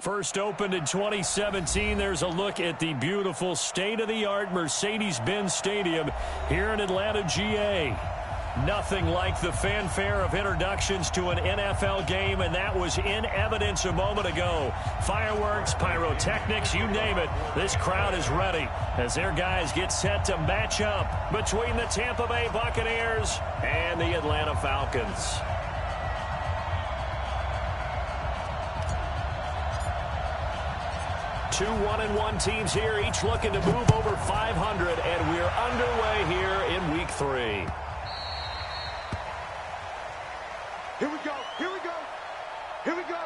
First opened in 2017, there's a look at the beautiful state-of-the-art Mercedes-Benz Stadium here in Atlanta, GA. Nothing like the fanfare of introductions to an NFL game, and that was in evidence a moment ago. Fireworks, pyrotechnics, you name it, this crowd is ready as their guys get set to match up between the Tampa Bay Buccaneers and the Atlanta Falcons. Two 1-1 teams here, each looking to move over 500, and we're underway here in Week 3. Here we go, here we go, here we go.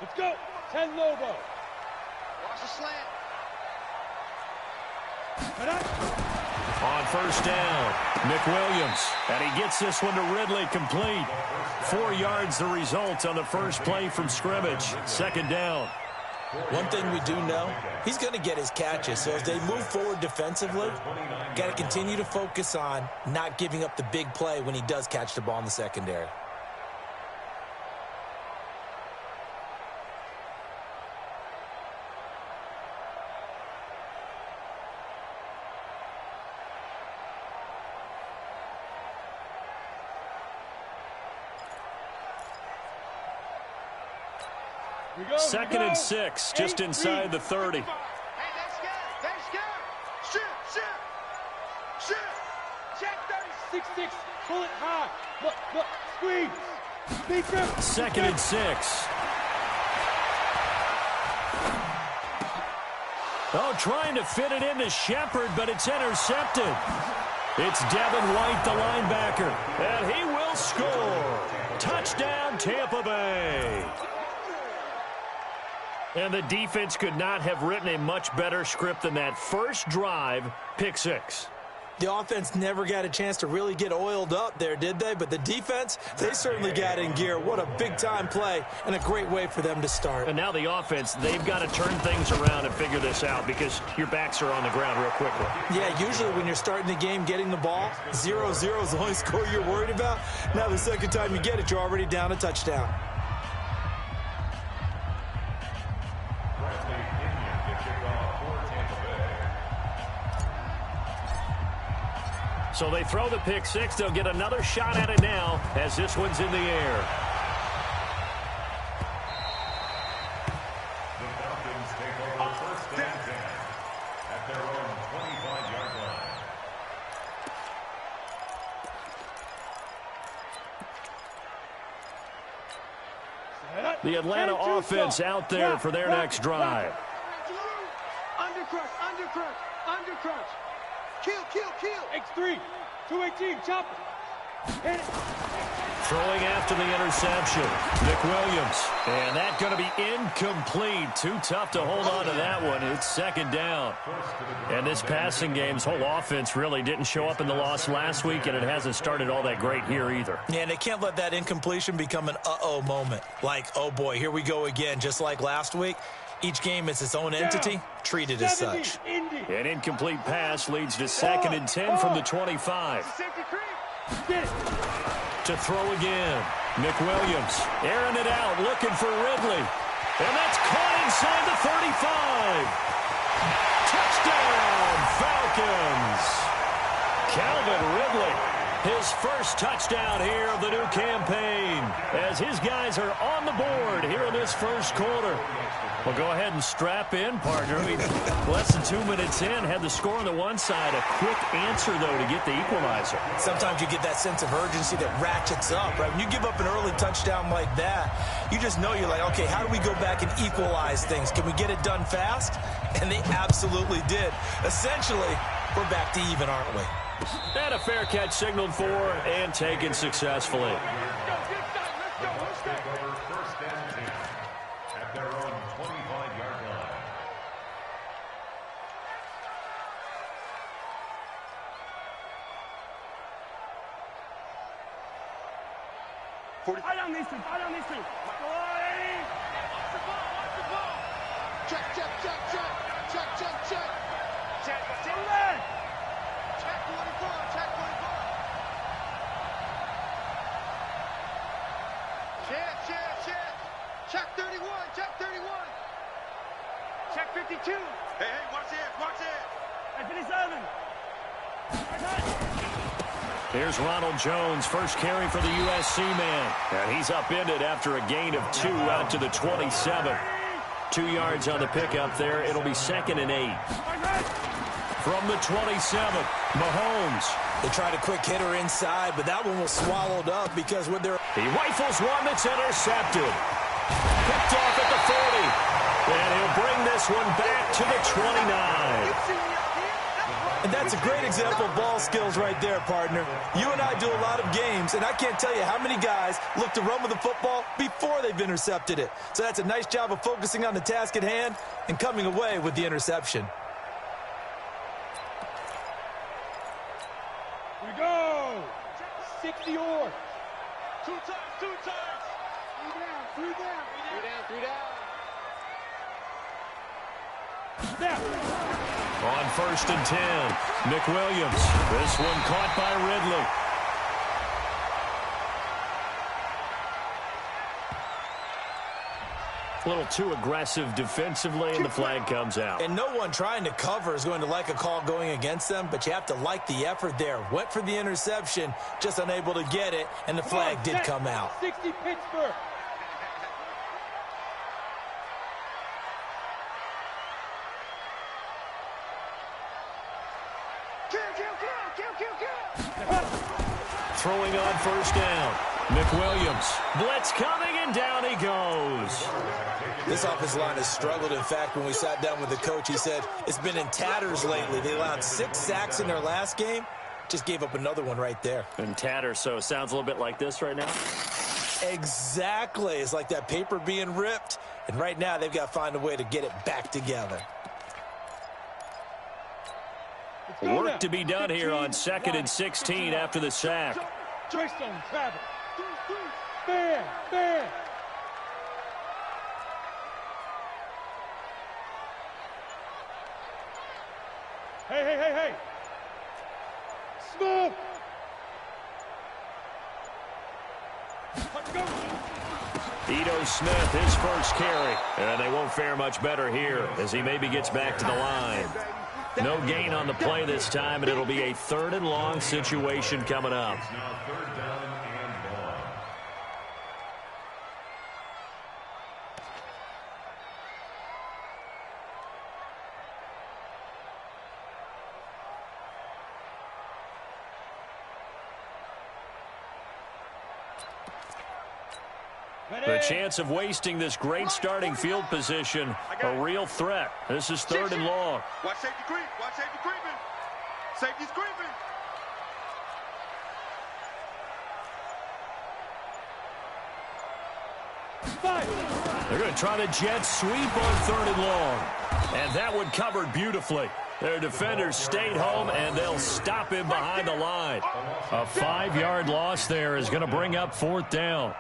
Let's go. 10 Lobo. Watch the slant. On first down, Nick Williams. And he gets this one to Ridley complete. 4 yards the result on the first play from scrimmage. Second down. One thing we do know, he's going to get his catches. So as they move forward defensively, got to continue to focus on not giving up the big play when he does catch the ball in the secondary. Second and 6, just inside the 30. Hey, they're scared. Shoot. Check 6-6. Pull it high. Look. Squeeze. Beat him. Second and 6. Oh, trying to fit it into Shepard, but it's intercepted. It's Devin White, the linebacker, and he will score. Touchdown, Tampa Bay. And the defense could not have written a much better script than that. First drive, pick 6. The offense never got a chance to really get oiled up there, did they? But the defense, they certainly got in gear. What a big-time play and a great way for them to start. And now the offense, they've got to turn things around and figure this out because your backs are on the ground real quickly. Yeah, usually when you're starting the game getting the ball, 0-0 is the only score you're worried about. Now the second time you get it, you're already down a touchdown. So they throw the pick 6. They'll get another shot at it now as this one's in the air. The Falcons take over first down at their own 25-yard line. The Atlanta offense out there for their next drive. Undercrush. Kill. X3. 218. Chop it. Hit it. Throwing after the interception, Nick Williams. And that's going to be incomplete. Too tough to hold on to that one. It's second down. And this passing game's whole offense really didn't show up in the loss last week, and it hasn't started all that great here either. Yeah, and they can't let that incompletion become an uh-oh moment. Like, oh boy, here we go again, just like last week. Each game is its own entity, treated as such. An incomplete pass leads to second and 10 from the 25. To throw again, Nick Williams airing it out, looking for Ridley. And that's caught inside the 35. Touchdown, Falcons. Calvin Ridley, his first touchdown here of the new campaign, as his guys are on the board here in this first quarter. Well, go ahead and strap in, partner. Less than 2 minutes in, had the score on the one side. A quick answer, though, to get the equalizer. Sometimes you get that sense of urgency that ratchets up, right? When you give up an early touchdown like that, you just know you're like, okay, how do we go back and equalize things? Can we get it done fast? And they absolutely did. Essentially, we're back to even, aren't we? And a fair catch signaled for and taken successfully. Eye on these two. Eye on these two. Watch the ball. Watch the ball. Check, check, check, check. Check, check, check. Check. What's in there? Check 44. Check 44. Check, check, check. Check 31. Check 31. Check 52. Hey, watch it. Watch it. Check 57. Here's Ronald Jones, first carry for the USC man. And he's upended after a gain of 2 out to the 27. 2 yards on the pickup there. It'll be 2nd and 8. From the 27, Mahomes. They tried a quick hitter inside, but that one was swallowed up because when they're... He rifles one that's intercepted. Picked off at the 40. And he'll bring this one back to the 29. And that's a great example of ball skills right there, partner. You and I do a lot of games, and I can't tell you how many guys look to run with the football before they've intercepted it. So that's a nice job of focusing on the task at hand and coming away with the interception. Here we go. 60 yards. 2 times. 2 times. 3 down. 3 down. 3 down. 3 down. Down. On 1st and 10, McWilliams. This one caught by Ridley. A little too aggressive defensively, and the flag comes out. And no one trying to cover is going to like a call going against them, but you have to like the effort there. Went for the interception, just unable to get it, and the flag did come out. 60 Pittsburgh. Throwing on 1st down. McWilliams. Blitz coming, and down he goes. This offensive line has struggled. In fact, when we sat down with the coach, he said it's been in tatters lately. They allowed 6 sacks in their last game. Just gave up another one right there. In tatters, so it sounds a little bit like this right now? Exactly. It's like that paper being ripped. And right now, they've got to find a way to get it back together. Work to be done here on 2nd and 16 after the sack. Joystone, travel. Bam. Hey. Smoke. Let's go. Ito Smith, his first carry. And they won't fare much better here as he maybe gets back to the line. No gain on the play this time, and it'll be a 3rd and long situation coming up. It's now 3rd down and long. The chance of wasting this great starting field position, a real threat. This is 3rd and long. Watch safety creep. Watch safety creeping. Safety's creeping. They're going to try the jet sweep on 3rd and long. And that one covered beautifully. Their defenders stayed home, and they'll stop him behind the line. A 5-yard loss there is going to bring up 4th down.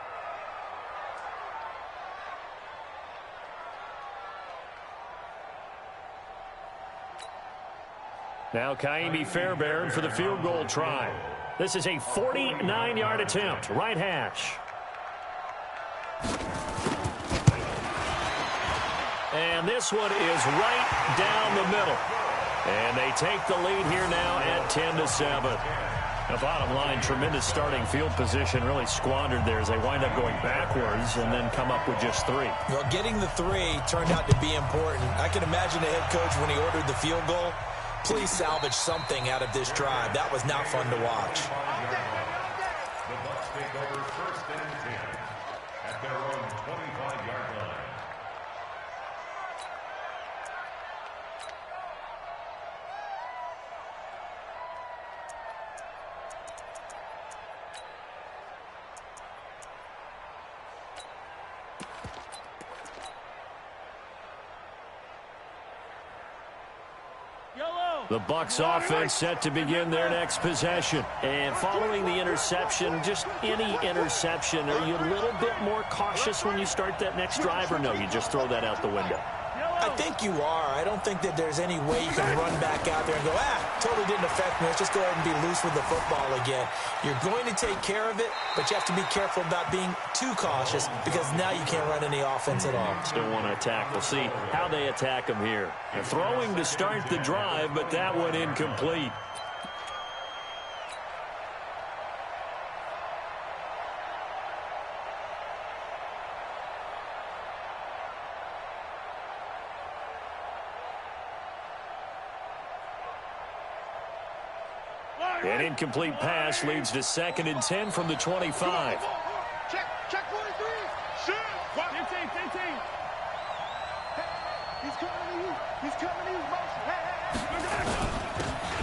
Now Kaimi Fairbairn for the field goal try. This is a 49-yard attempt, right hash. And this one is right down the middle. And they take the lead here now at 10-7. The bottom line, tremendous starting field position, really squandered there as they wind up going backwards and then come up with just 3. Well, getting the 3 turned out to be important. I can imagine the head coach when he ordered the field goal. Please salvage something out of this drive. That was not fun to watch. The Bucs take over 1st and 10 at their own 25-yard line. Yellow. The Bucs offense set to begin their next possession. And following the interception, just any interception, are you a little bit more cautious when you start that next drive, or no, you just throw that out the window? I think you are. I don't think that there's any way you can run back out there and go, totally didn't affect me. Let's just go ahead and be loose with the football again. You're going to take care of it, but you have to be careful about being too cautious because now you can't run any offense at all. Still want to attack. We'll see how they attack them here. They're throwing to start the drive, but that one incomplete. An incomplete pass leads to 2nd and 10 from the 25. Check 43. Shoot. 15. He's coming to you. He's coming to you.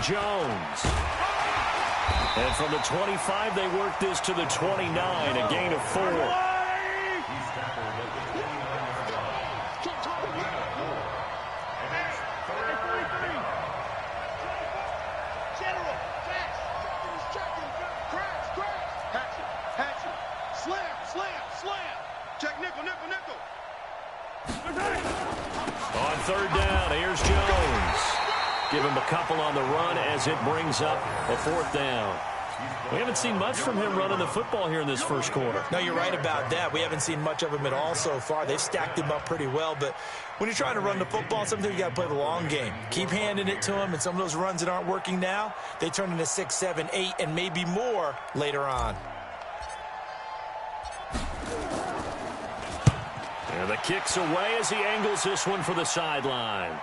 Jones. And from the 25, they work this to the 29, a gain of 4. On 3rd down, here's Jones. Give him a couple on the run as it brings up a 4th down. We haven't seen much from him running the football here in this first quarter. No, you're right about that. We haven't seen much of him at all so far. They've stacked him up pretty well, but when you're trying to run the football, sometimes you got to play the long game. Keep handing it to him, and some of those runs that aren't working now, they turn into 6, 7, 8, and maybe more later on. And the kick's away as he angles this one for the sideline.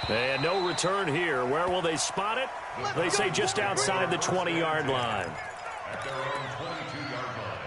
And no return here. Where will they spot it? They say just outside the 20-yard line. At their own 22-yard line.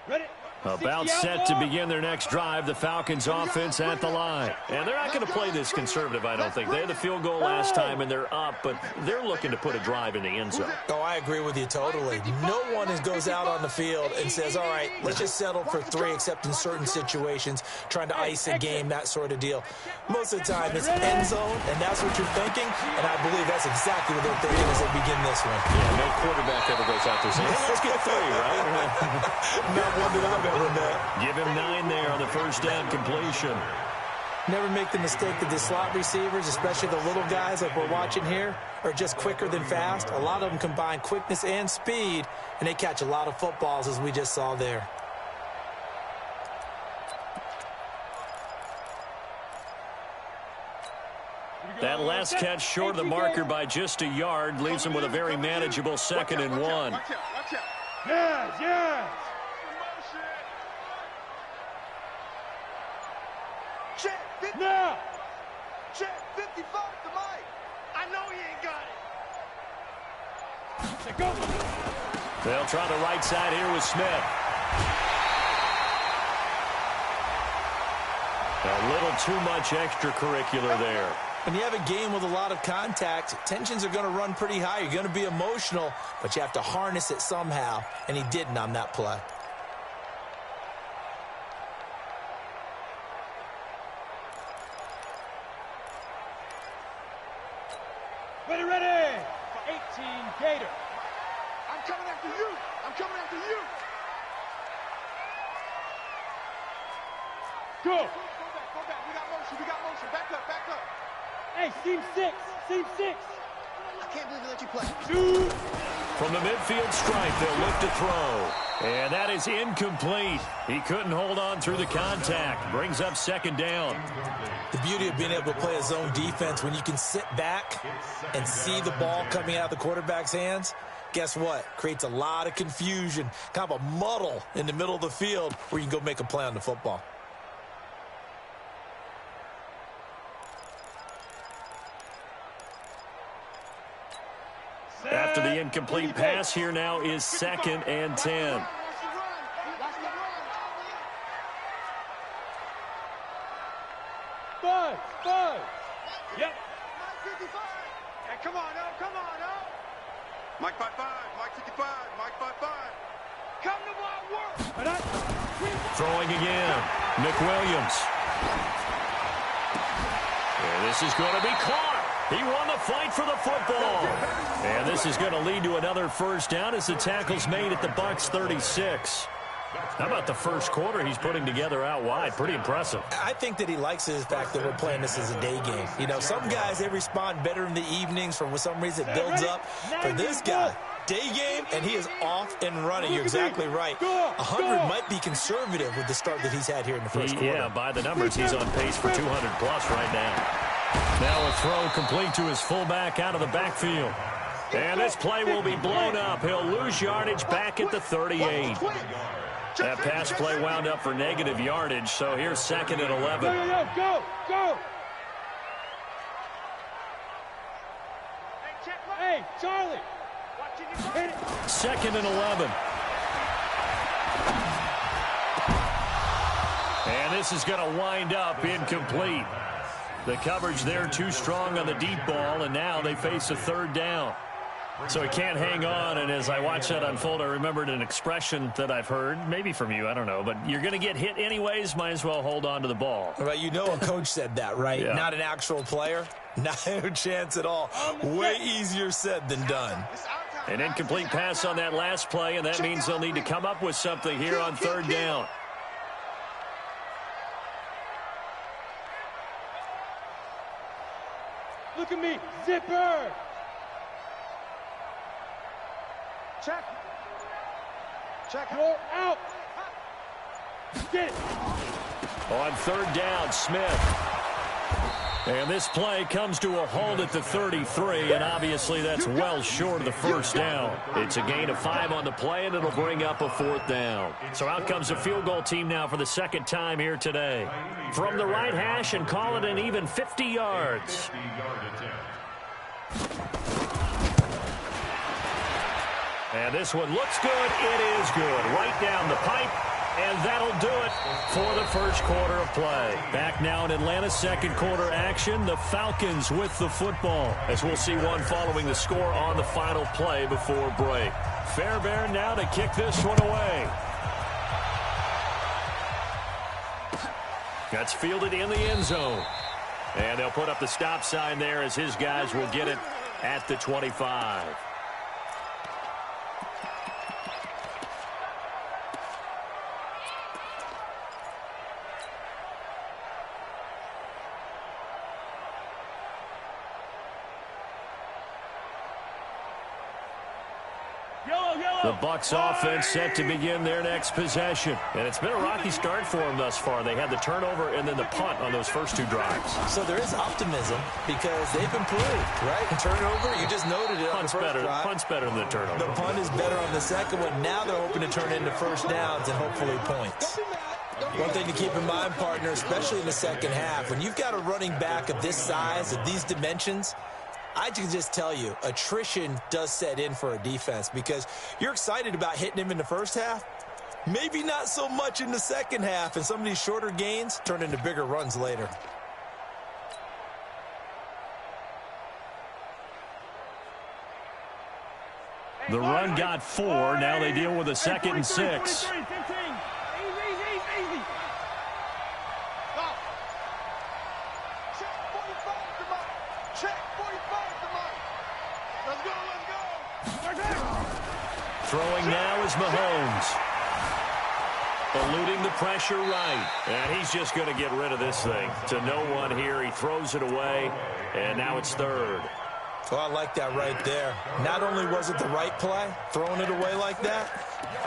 Ready? About set to begin their next drive, the Falcons offense at the line. And they're not going to play this conservative, I don't think. They had the field goal last time, and they're up, but they're looking to put a drive in the end zone. Oh, I agree with you totally. No one goes out on the field and says, all right, let's just settle for 3, except in certain situations, trying to ice a game, that sort of deal. Most of the time, it's end zone, and that's what you're thinking, and I believe that's exactly what they're thinking as they begin this one. Yeah, no quarterback ever goes out there saying, hey, let's get 3, right? Not one that I've ever met. Give him 9 there on the first down completion. Never make the mistake that the slot receivers, especially the little guys like we're watching here, are just quicker than fast. A lot of them combine quickness and speed, and they catch a lot of footballs, as we just saw there. That last catch short of the marker by just a yard leaves him with a very manageable 2nd and 1. Watch out. Yes. Check 50. Now. Check 55 to Mike. I know he ain't got it. Go. They'll try the right side here with Smith. A little too much extracurricular there. When you have a game with a lot of contact, tensions are going to run pretty high. You're going to be emotional, but you have to harness it somehow, and he didn't on that play. Ready. 18 Gator. I'm coming after you. Go. Go back. We got motion. Back up. Hey, seam 6. I can't believe we let you play. Shoot. From the midfield stripe, they'll look to throw. And that is incomplete. He couldn't hold on through the contact. Brings up 2nd down. The beauty of being able to play a zone defense, when you can sit back and see the ball coming out of the quarterback's hands, guess what? Creates a lot of confusion, kind of a muddle in the middle of the field where you can go make a play on the football. After the incomplete pass, here now is 2nd and 10. Buzz. Yep. Hey, come on, up. Mike 55. Mike 55. Throwing again. McWilliams. And this is going to be caught. He won the fight for the football. And this is going to lead to another first down as the tackle's made at the Bucs 36. How about the first quarter he's putting together out wide? Pretty impressive. I think that he likes the fact that we're playing this as a day game. You know, some guys, they respond better in the evenings. For some reason, it builds up. For this guy, day game, and he is off and running. You're exactly right. 100 might be conservative with the start that he's had here in the first quarter. Yeah, by the numbers, he's on pace for 200-plus right now. Now a throw complete to his fullback out of the backfield. And this play will be blown up. He'll lose yardage back at the 38. That pass play wound up for negative yardage, so here's 2nd and 11. Go! Hey, Charlie! 2nd and 11. And this is going to wind up incomplete. The coverage there too strong on the deep ball, and now they face a 3rd down. So he can't hang on, and as I watch that unfold, I remembered an expression that I've heard, maybe from you, I don't know, but you're going to get hit anyways, might as well hold on to the ball. Right, you know a coach said that, right? Yeah. Not an actual player. Not a chance at all. Way easier said than done. An incomplete pass on that last play, and that means they'll need to come up with something here on 3rd down. Look at me, zipper! Check. You're out. Get it. On 3rd down, Smith. And this play comes to a halt at the 33, and obviously that's well short of the first down. It's a gain of 5 on the play, and it'll bring up a 4th down. So out comes the field goal team now for the 2nd time here today. From the right hash, and call it an even 50 yards. And this one looks good. It is good. Right down the pipe. And that'll do it for the first quarter of play. Back now in Atlanta's 2nd quarter action. The Falcons with the football. As we'll see one following the score on the final play before break. Fairbairn now to kick this one away. That's fielded in the end zone. And they'll put up the stop sign there as his guys will get it at the 25. The Bucs offense set to begin their next possession. And it's been a rocky start for them thus far. They had the turnover and then the punt on those first 2 drives. So there is optimism because they've improved, right? Turnover, you just noted it on the first drive. Punt's better than the turnover. The punt is better on the second one. Now they're hoping to turn into first downs and hopefully points. One thing to keep in mind, partner, especially in the second half, when you've got a running back of this size, of these dimensions, I can just tell you, attrition does set in for a defense because you're excited about hitting him in the first half. Maybe not so much in the second half, and some of these shorter gains turn into bigger runs later. The run got 4. Now they deal with a 2nd and 6. Throwing now is Mahomes. Eluding the pressure right. And he's just going to get rid of this thing. To no one here. He throws it away. And now it's 3rd. Well, I like that right there. Not only was it the right play, throwing it away like that,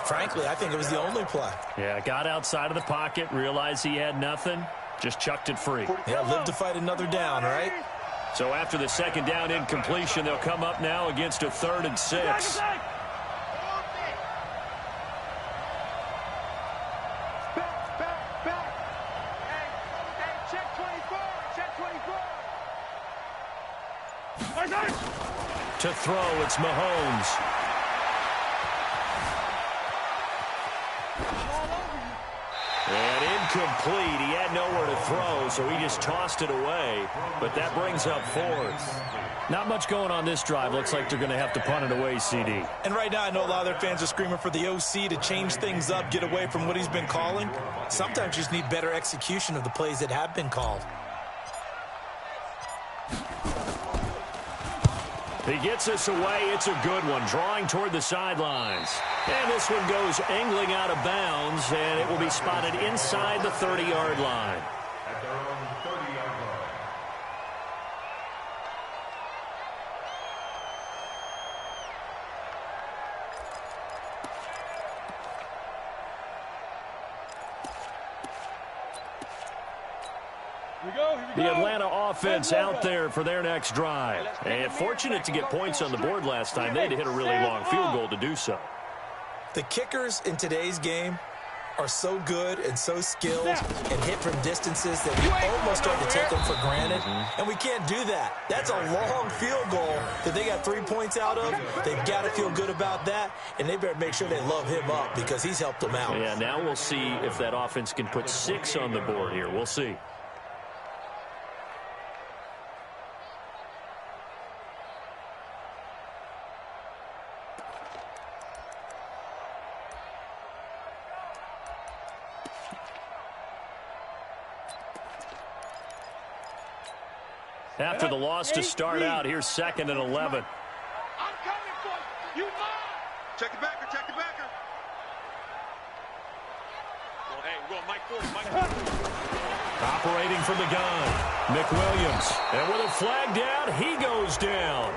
frankly, I think it was the only play. Yeah, got outside of the pocket, realized he had nothing, just chucked it free. Yeah, live to fight another down, right? So after the 2nd down incompletion, they'll come up now against a 3rd and 6. To throw, it's Mahomes. And incomplete. He had nowhere to throw, so he just tossed it away. But that brings up fourth. Not much going on this drive. Looks like they're going to have to punt it away, CD. And right now, I know a lot of their fans are screaming for the OC to change things up, get away from what he's been calling. Sometimes you just need better execution of the plays that have been called. He gets us away. It's a good one, drawing toward the sidelines. And this one goes angling out of bounds, and it will be spotted inside the 30-yard line. At their own 30-yard line. The Atlanta offense out there for their next drive. And fortunate to get points on the board last time. They had to hit a really long field goal to do so. The kickers in today's game are so good and so skilled and hit from distances that we almost start to take them for granted. And we can't do that. That's a long field goal that they got 3 points out of. They've got to feel good about that, and they better make sure they love him up because he's helped them out. Yeah, now we'll see if that offense can put 6 on the board here. We'll see. After the loss to start out, here's 2nd and 11. I'm coming for you. You mine. Check it backer, check it backer. Well, hey, we're going Mike 40. Operating from the gun, McWilliams. And with a flag down, he goes down.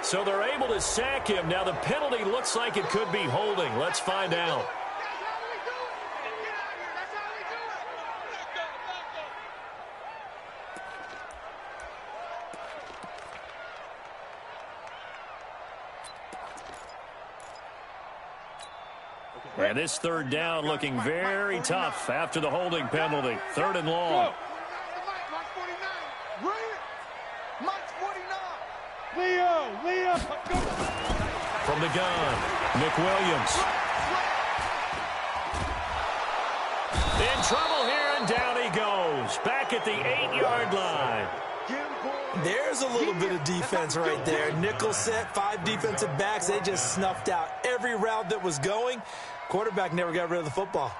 So they're able to sack him. Now the penalty looks like it could be holding. Let's find out. And this 3rd down looking very tough after the holding penalty. 3rd and long. Leo. From the gun, McWilliams. In trouble here, and down he goes. Back at the 8-yard line. There's a little bit of defense right there. Nickel set, 5 defensive backs. They just snuffed out every route that was going. Quarterback never got rid of the football.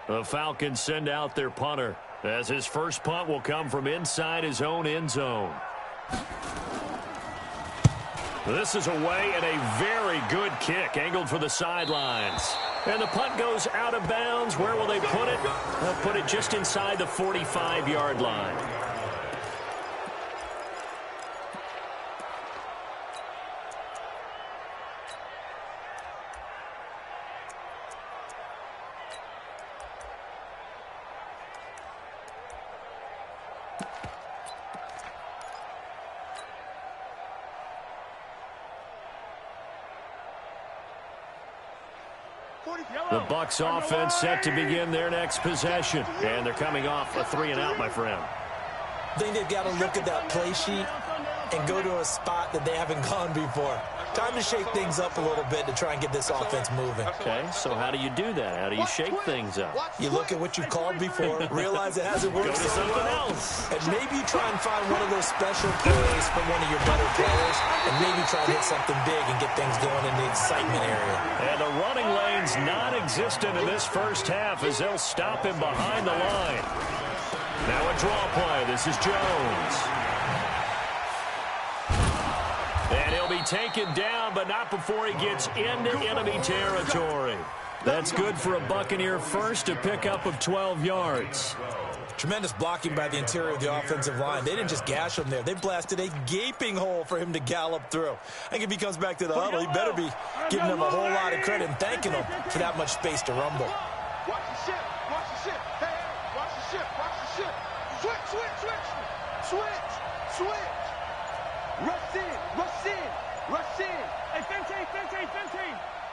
The Falcons send out their punter, as his first punt will come from inside his own end zone. This is away, and a very good kick angled for the sidelines. And the punt goes out of bounds. Where will they put it? They'll put it just inside the 45-yard line. The Bucs offense set to begin their next possession. And they're coming off a 3-and-out, my friend. I think they've got to look at that play sheet and go to a spot that they haven't gone before. Time to shake things up a little bit to try and get this offense moving. Okay, so how do you do that? How do you shake things up? You look at what you've called before, realize it hasn't worked so well, and maybe you try and find one of those special plays from one of your better players, and maybe try to hit something big and get things going in the excitement area. And the running lane's non-existent in this first half as they'll stop him behind the line. Now a draw play. This is Jones. And he'll be taken down, but not before he gets into enemy territory. That's good for a Buccaneer first, a pickup of 12 yards. Tremendous blocking by the interior of the offensive line. They didn't just gash him there. They blasted a gaping hole for him to gallop through. I think if he comes back to the huddle, he better be giving them a whole lot of credit and thanking them for that much space to rumble. Watch the ship, watch the ship. Hey, watch the ship, watch the ship. Switch, switch, switch. Switch, switch. Rush in, rush in, rush in. Hey, 15.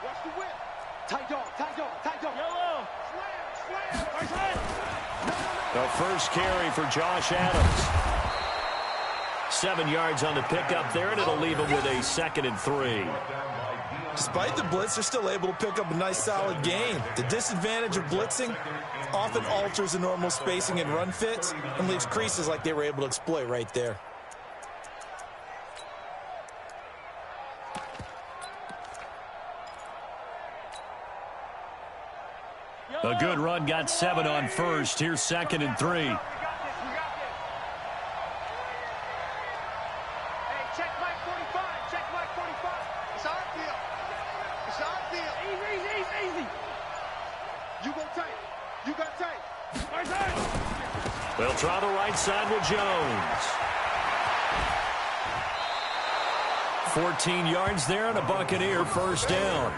Watch the whip. Tight dog, tight dog, tight dog. Yellow. Slam, Right side. The first carry for Josh Adams. 7 yards on the pickup there, and it'll leave him with a 2nd and 3. Despite the blitz, they're still able to pick up a nice, solid gain. The disadvantage of blitzing often alters the normal spacing and run fits and leaves creases like they were able to exploit right there. A good run got 7 on first. Here's 2nd and 3. We got this. Hey, check Mike 45. Check Mike 45. It's our deal. It's our deal. Easy. You go tight. You got tight. Right side. They'll try the right side with Jones. 14 yards there and a Buccaneer first down.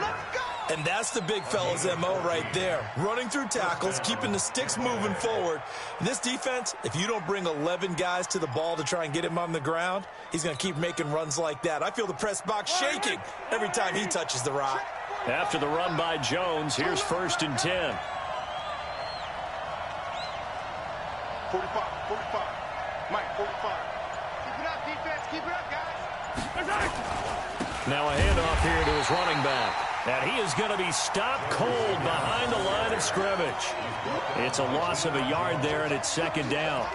And that's the big fella's MO right there. Running through tackles, keeping the sticks moving forward. In this defense, if you don't bring 11 guys to the ball to try and get him on the ground, he's going to keep making runs like that. I feel the press box shaking every time he touches the rock. After the run by Jones, here's 1st and 10. 45. Mike 45. Keep it up, defense. Keep it up, guys. Now a handoff here to his running back. And he is going to be stopped cold behind the line of scrimmage. It's a loss of a yard there, and it's 2nd down.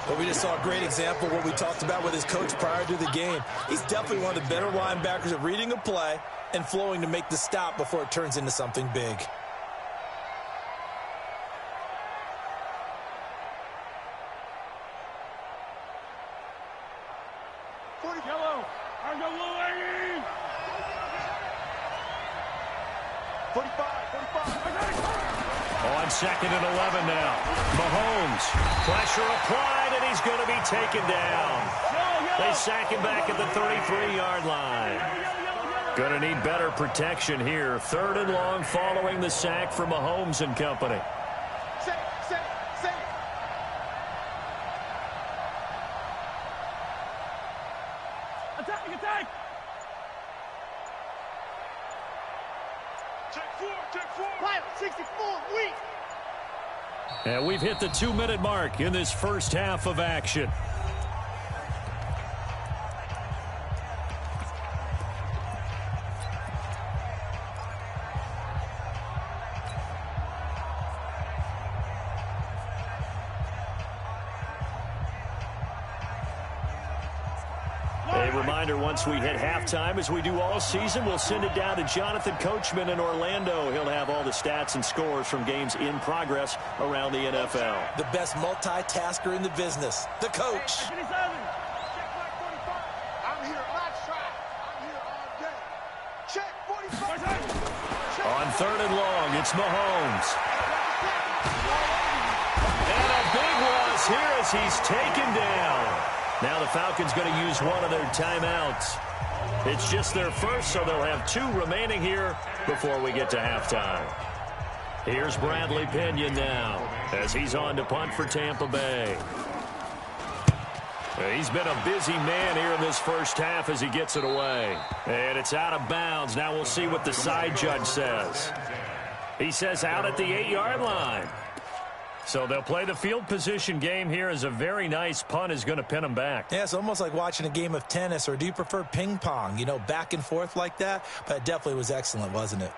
But we just saw a great example of what we talked about with his coach prior to the game. He's definitely one of the better linebackers at reading a play and flowing to make the stop before it turns into something big. Yellow. On the blue lane. 45. On 2nd and 11 now. Mahomes. Pressure applied, and he's going to be taken down. They sack him back at the 33-yard line. Going to need better protection here. 3rd and long following the sack for Mahomes and company. Safe. Attack. Check 4. Pilot 64. Weak. And we've hit the 2-minute mark in this first half of action. A reminder, once we hit halftime, as we do all season, we'll send it down to Jonathan Coachman in Orlando. He'll have all the stats and scores from games in progress around the NFL. The best multitasker in the business, the coach. Check Mike 45. I'm here all day. Check 45. On 3rd and long, it's Mahomes. And a big loss here as he's taken down. Now the Falcons going to use one of their timeouts. It's just their first, so they'll have 2 remaining here before we get to halftime. Here's Bradley Pinion now as he's on to punt for Tampa Bay. He's been a busy man here in this first half as he gets it away. And it's out of bounds. Now we'll see what the side judge says. He says out at the 8-yard line. So they'll play the field position game here as a very nice punt is going to pin them back. Yeah, it's almost like watching a game of tennis, or do you prefer ping pong? You know, back and forth like that? But it definitely was excellent, wasn't it?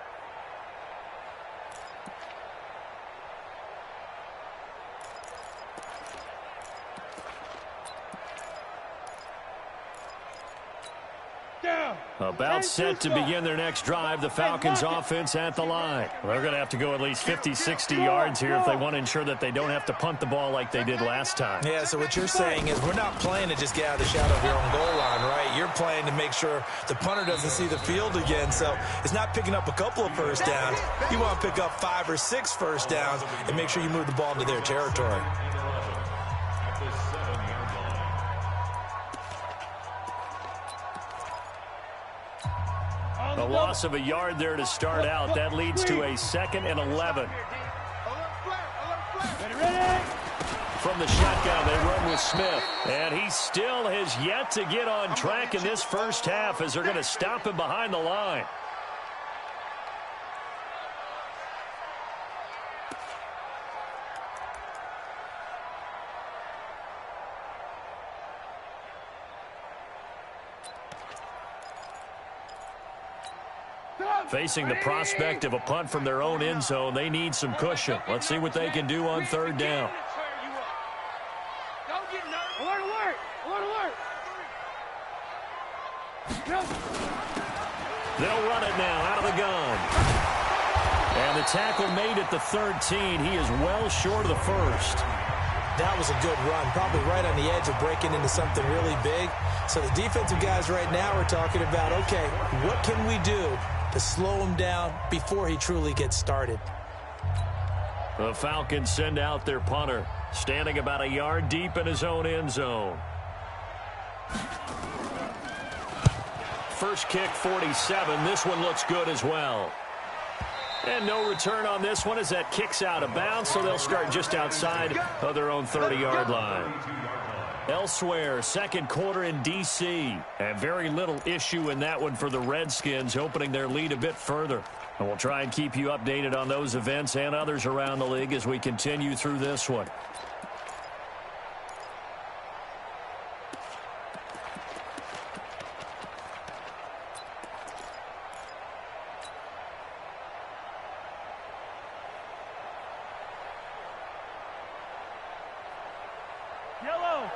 About set to begin their next drive, the Falcons offense at the line. They're going to have to go at least 50, 60 yards here if they want to ensure that they don't have to punt the ball like they did last time. Yeah, so what you're saying is we're not playing to just get out of the shadow of your own goal line, right? You're playing to make sure the punter doesn't see the field again. So it's not picking up a couple of first downs. You want to pick up 5 or 6 first downs and make sure you move the ball into their territory. A loss of a yard there to start out. That leads to a 2nd and 11. From the shotgun, they run with Smith. And he still has yet to get on track in this first half as they're going to stop him behind the line. Facing the prospect of a punt from their own end zone, they need some cushion. Let's see what they can do on third down. Alert, alert! Alert, alert! They'll run it now out of the gun. And the tackle made at the 13. He is well short of the first. That was a good run, probably right on the edge of breaking into something really big. So the defensive guys right now are talking about, okay, what can we do to slow him down before he truly gets started? The Falcons send out their punter, standing about a yard deep in his own end zone. First kick, 47. This one looks good as well. And no return on this one as that kicks out of bounds, so they'll start just outside of their own 30-yard line. Elsewhere, second quarter in D.C. And very little issue in that one for the Redskins, opening their lead a bit further. And we'll try and keep you updated on those events and others around the league as we continue through this one.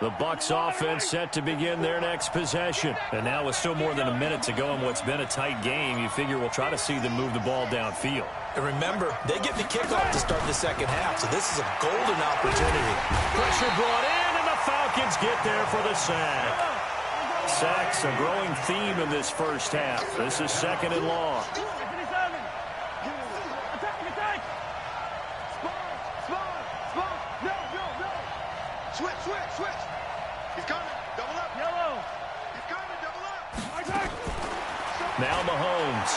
The Bucs offense set to begin their next possession. And now with still more than a minute to go in what's been a tight game, you figure we'll try to see them move the ball downfield. And remember, they get the kickoff to start the second half, so this is a golden opportunity. Pressure brought in, and the Falcons get there for the sack. Sacks a growing theme in this first half. This is second and long. Switch. He's coming. Double up. Yellow. He's coming. Double up. Now Mahomes.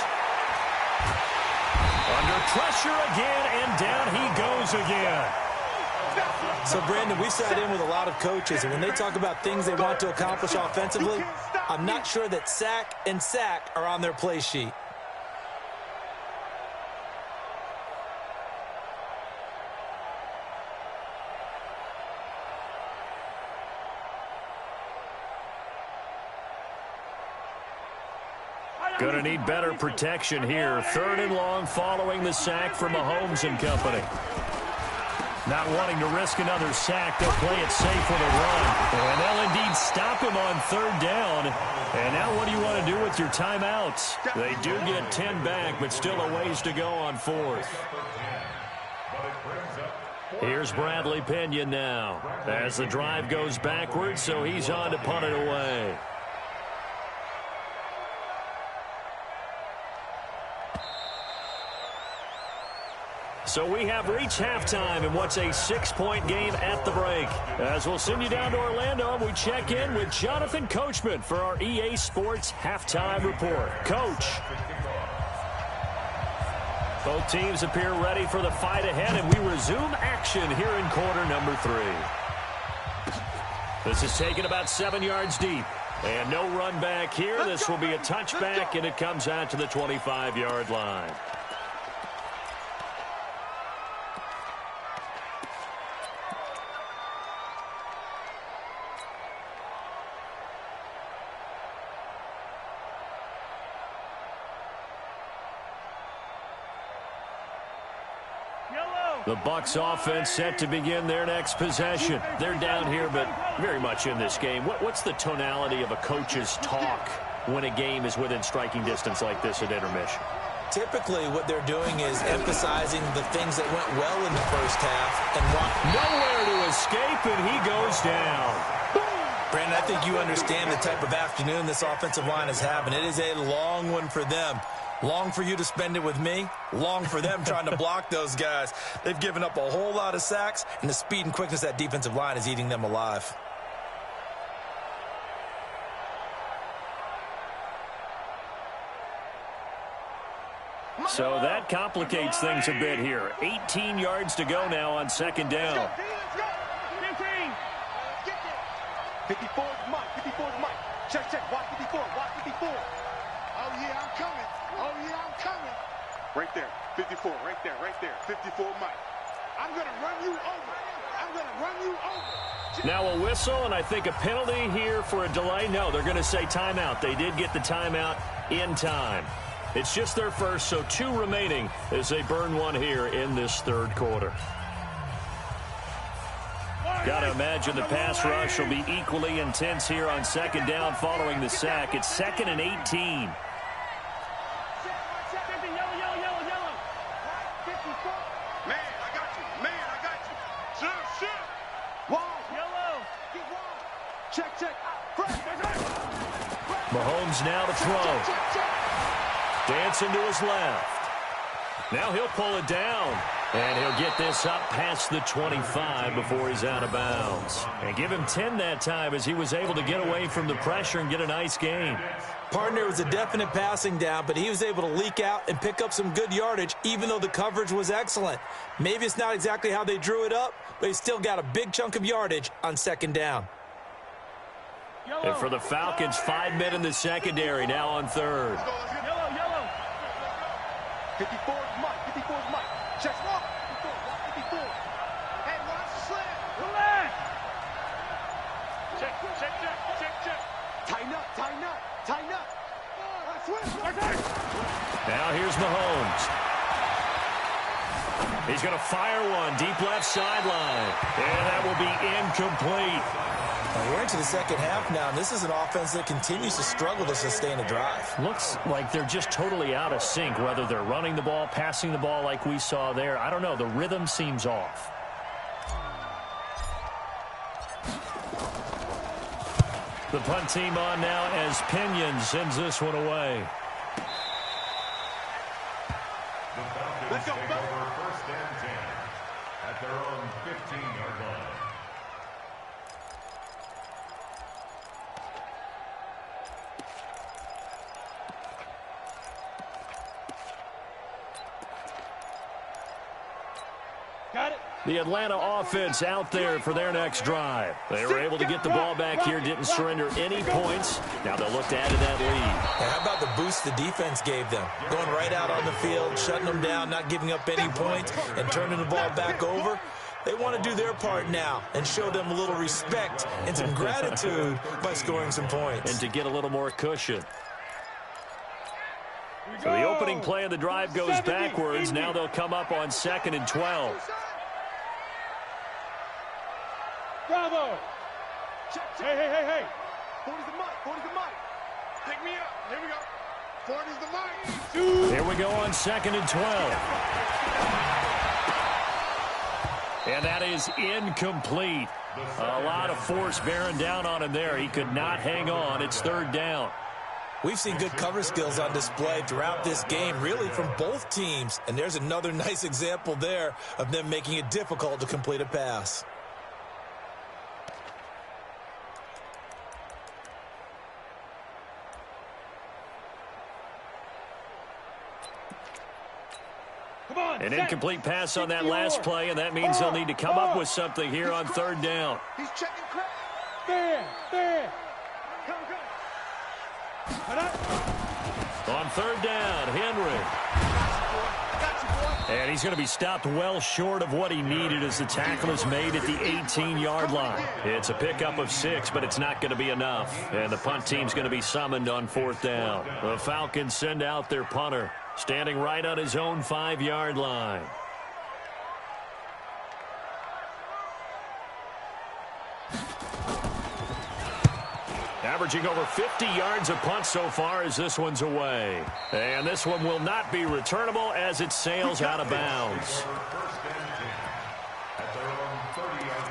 Under pressure again, and down he goes again. So, Brandon, we sat in with a lot of coaches, and when they talk about things they want to accomplish offensively, I'm not sure that sack and sack are on their play sheet. Going to need better protection here. Third and long following the sack from Mahomes and company. Not wanting to risk another sack, they'll play it safe with a run. And they'll indeed stop him on third down. And now what do you want to do with your timeouts? They do get 10 back, but still a ways to go on fourth. Here's Bradley Pinion now as the drive goes backwards, so he's on to punt it away. So we have reached halftime in what's a 6-point game at the break. As we'll send you down to Orlando, we check in with Jonathan Coachman for our EA Sports Halftime Report. Coach. Both teams appear ready for the fight ahead, and we resume action here in quarter number 3. This is taken about 7 yards deep. And no run back here. This will be a touchback, and it comes out to the 25-yard line. The Bucs offense set to begin their next possession. They're down here, but very much in this game. What's the tonality of a coach's talk when a game is within striking distance like this at intermission? Typically, what they're doing is emphasizing the things that went well in the first half. And nowhere to escape, and he goes down. Brandon, I think you understand the type of afternoon this offensive line is having. It is a long one for them. Long for you to spend it with me. Long for them trying to block those guys. They've given up a whole lot of sacks, and the speed and quickness of that defensive line is eating them alive. So that complicates things a bit here. 18 yards to go now on second down. 54 is Mike. 54 is Mike. Check. Watch 54. Watch 54. Oh, yeah, I'm coming. Oh, yeah, I'm coming. Right there. 54. Right there. 54 Mike. I'm going to run you over. Now a whistle, and I think a penalty here for a delay. No, they're going to say timeout. They did get the timeout in time. It's just their first, so 2 remaining as they burn one here in this third quarter. Got to imagine the pass rush will be equally intense here on second down following the sack. It's 2nd and 18. Mahomes now to throw. Dancing to his left. Now he'll pull it down. And he'll get this up past the 25 before he's out of bounds. And give him 10 that time as he was able to get away from the pressure and get a nice gain. Partner was a definite passing down, but he was able to leak out and pick up some good yardage, even though the coverage was excellent. Maybe it's not exactly how they drew it up, but he still got a big chunk of yardage on second down. And for the Falcons, 5 men in the secondary now on third. Yellow. 54 is Mike. 54 is Mike. Check. 54. Hey, watch the slant. Relax. Check. Tighten up. Now here's Mahomes. He's going to fire one deep left sideline. And that will be incomplete. We're into the second half now, and this is an offense that continues to struggle to sustain a drive. Looks like they're just totally out of sync, whether they're running the ball, passing the ball like we saw there. I don't know. The rhythm seems off. The punt team on now as Pinion sends this one away. The Falcons take over 1st and 10 at their own 15-yard line. The Atlanta offense out there for their next drive. They were able to get the ball back here, didn't surrender any points. Now they'll look to add to that lead. And how about the boost the defense gave them? Going right out on the field, shutting them down, not giving up any points, and turning the ball back over. They want to do their part now and show them a little respect and some gratitude by scoring some points. And to get a little more cushion. So the opening play of the drive goes backwards. Now they'll come up on 2nd and 12. Bravo! Hey. 40's the mic. Pick me up. Here we go. 40's the mic. Here we go on 2nd and 12. And that is incomplete. A lot of force bearing down on him there. He could not hang on. It's 3rd down. We've seen good cover skills on display throughout this game, really from both teams. And there's another nice example there of them making it difficult to complete a pass. An incomplete pass on that last play, and that means they'll need to come up with something here on 3rd down. He's checking crap. There. On 3rd down, Henry. And he's going to be stopped well short of what he needed as the tackle is made at the 18-yard line. It's a pickup of 6, but it's not going to be enough. And the punt team's going to be summoned on 4th down. The Falcons send out their punter, standing right on his own 5-yard line. Averaging over 50 yards a punt so far as this one's away. And this one will not be returnable as it sails out of bounds. 1st and 10 at their own 30-yard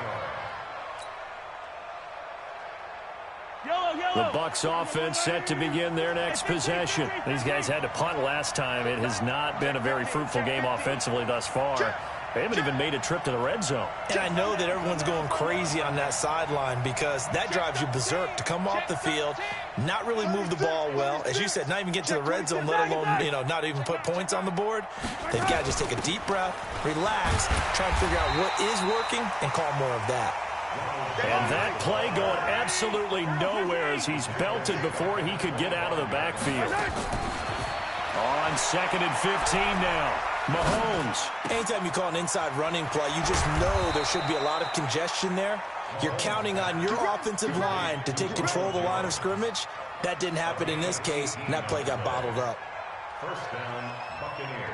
line. The Bucs offense set to begin their next possession. These guys had to punt last time. It has not been a very fruitful game offensively thus far. They haven't even made a trip to the red zone. And I know that everyone's going crazy on that sideline because that drives you berserk to come off the field, not really move the ball well. As you said, not even get to the red zone, let alone, not even put points on the board. They've got to just take a deep breath, relax, try and figure out what is working, and call more of that. And that play going absolutely nowhere as he's belted before he could get out of the backfield. On 2nd and 15 now. Mahomes. Anytime you call an inside running play, you just know there should be a lot of congestion there. You're counting on your offensive line to take control of the line of scrimmage. That didn't happen in this case, and that play got bottled up. First down, Buccaneers.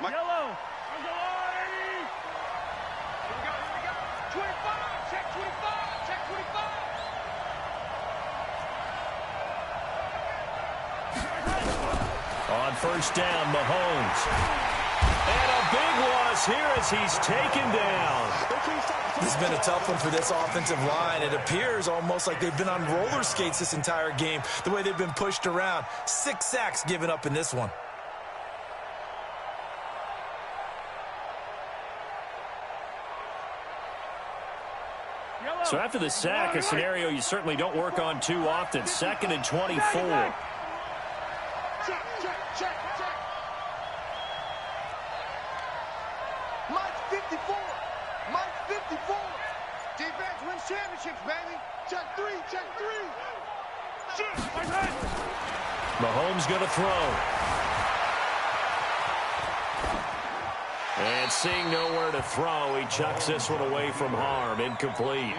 Yellow. Here we go. 25, check 25, check 25. On first down, Mahomes. And a big loss here as he's taken down. This has been a tough one for this offensive line. It appears almost like they've been on roller skates this entire game, the way they've been pushed around. 6 sacks given up in this one. So after the sack, a scenario you certainly don't work on too often. 2nd and 24. Check. Mike's 54. Mike's 54. Defense wins championships, baby. Check three. Mahomes going to throw. And seeing nowhere to throw, he chucks this one away from harm. Incomplete.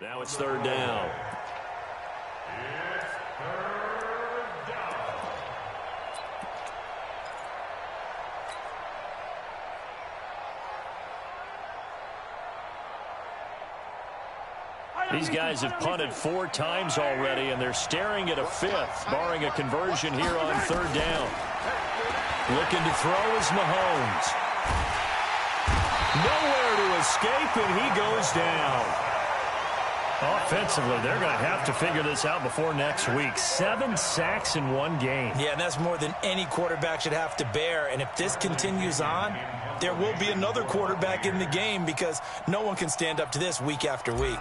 Now it's third down. It's third down. These guys have punted 4 times already, and they're staring at a 5th, barring a conversion here on third down. Looking to throw is Mahomes. Nowhere to escape, and he goes down. Offensively, they're going to have to figure this out before next week. 7 sacks in one game. Yeah, and that's more than any quarterback should have to bear. And if this continues on, there will be another quarterback in the game because no one can stand up to this week after week.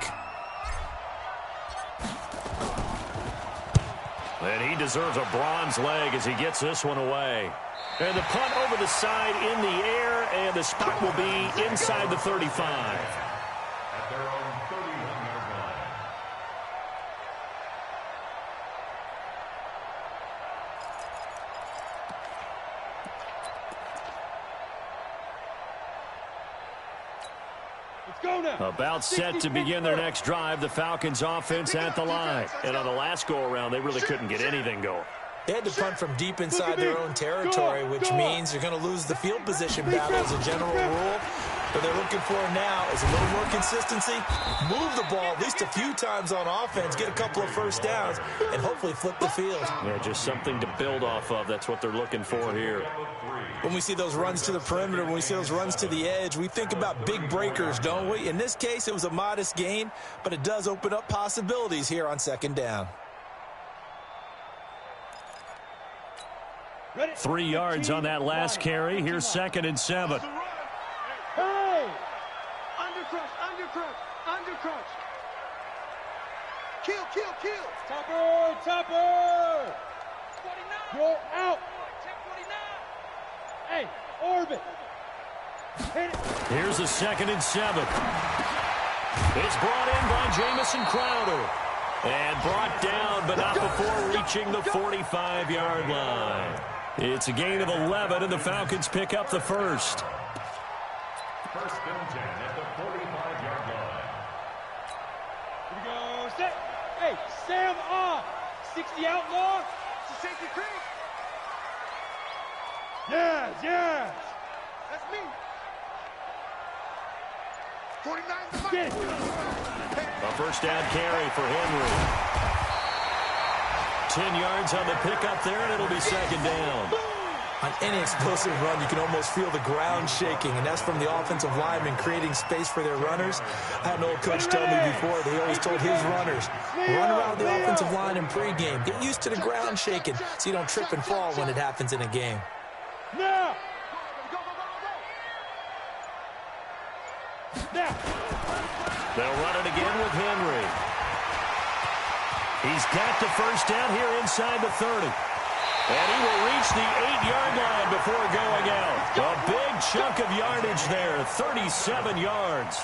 And he deserves a bronze leg as he gets this one away. And the punt over the side in the air, and the spot will be inside the 35. At their own 31-yard line. Let's go now. About set to begin their next drive, the Falcons offense at the line. And on the last go-around, they really couldn't get anything going. They had to punt from deep inside their own territory, which means you're going to lose the field position battle as a general rule. What they're looking for now is a little more consistency, move the ball at least a few times on offense, get a couple of first downs, and hopefully flip the field. Yeah, just something to build off of. That's what they're looking for here. When we see those runs to the perimeter, when we see those runs to the edge, we think about big breakers, don't we? In this case, it was a modest gain, but it does open up possibilities here on second down. 3 yards on that last carry. Here's 2nd and 7. Hey! Undercrush. Kill. Topper! 49. Go out! Check 49. Hey, orbit! Hit it! Here's a 2nd and 7. It's brought in by Jamison Crowder. And brought down, but not before reaching the 45-yard line. It's a gain of 11, and the Falcons pick up the first. First and 10 at the 45-yard line. Here we go, set! Hey, Sam off! 60 outlaw! It's a safety creek. Yes! That's me. 49 to Get it! A first down carry for Henry. 10 yards on the pickup there, and it'll be 2nd down. On any explosive run, you can almost feel the ground shaking, and that's from the offensive linemen creating space for their runners. I had an old coach tell me before, they always told his runners, run around the offensive line in pregame. Get used to the ground shaking so you don't trip and fall when it happens in a game. Now! They'll run it again with Henry. He's got the first down here inside the 30. And he will reach the 8-yard line before going out. A big chunk of yardage there, 37 yards.